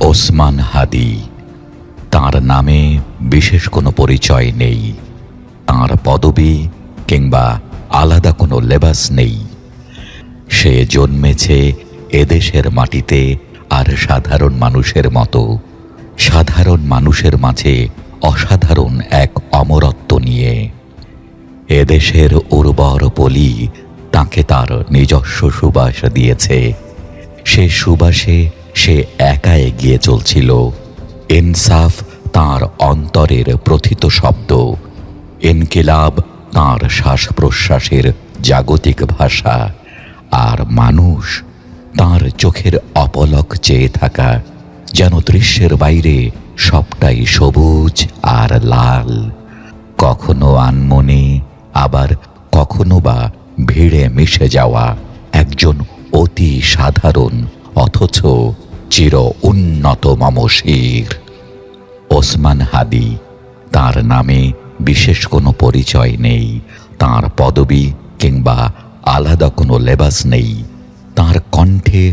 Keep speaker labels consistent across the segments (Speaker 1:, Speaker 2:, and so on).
Speaker 1: ওসমান হাদি। তাঁর নামে বিশেষ কোনো পরিচয় নেই, তাঁর পদবি কিংবা আলাদা কোনো লেবাস নেই। সে জন্মেছে এদেশের মাটিতে আর সাধারণ মানুষের মতো, সাধারণ মানুষের মাঝে অসাধারণ এক অমরত্ব নিয়ে। এদেশের উর্বর পলি তাকে তার নিজস্ব সুবাস দিয়েছে। সে সুবাসে সে একা এগিয়ে চলছিল। ইনসাফ তাঁর অন্তরের প্রথিত শব্দ, ইনকিলাব তাঁর শ্বাস প্রশ্বাসের জাগতিক ভাষা, আর মানুষ তাঁর চোখের অপলক চেয়ে থাকা, যেন দৃশ্যের বাইরে সবটাই সবুজ আর লাল, কখনো আনমনে, আবার কখনো বা ভিড়ে মিশে যাওয়া একজন অতি সাধারণ অথচ চির উন্নত মমশির। ওসমান হাদি। তাঁর নামে বিশেষ কোনো পরিচয় নেই, তাঁর পদবি কিংবা আলাদা কোনো লেবাস নেই, তাঁর কণ্ঠে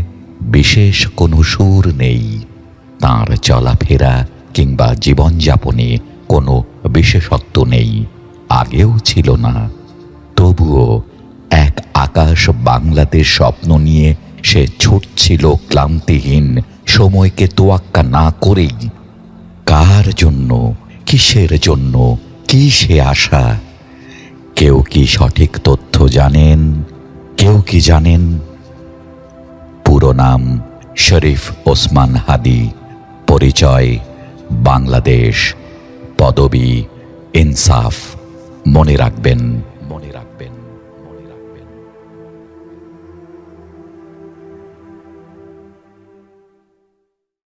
Speaker 1: বিশেষ কোনো সুর নেই, তাঁর চলাফেরা কিংবা জীবনযাপনে কোনো বিশেষত্ব নেই, আগেও ছিল না। তবুও এক আকাশ বাংলাদেশ স্বপ্ন নিয়ে সে ছুটছিল ক্লান্তিহীন, সময়কে তোয়াক্কা না করেই। কার জন্য, কিসের জন্য, কি সে আশা? কেউ কি সঠিক তথ্য জানেন? কেউ কি জানেন? পুরো নাম শরীফ ওসমান হাদি, পরিচয় বাংলাদেশ, পদবি ইনসাফ। মনে রাখবেন,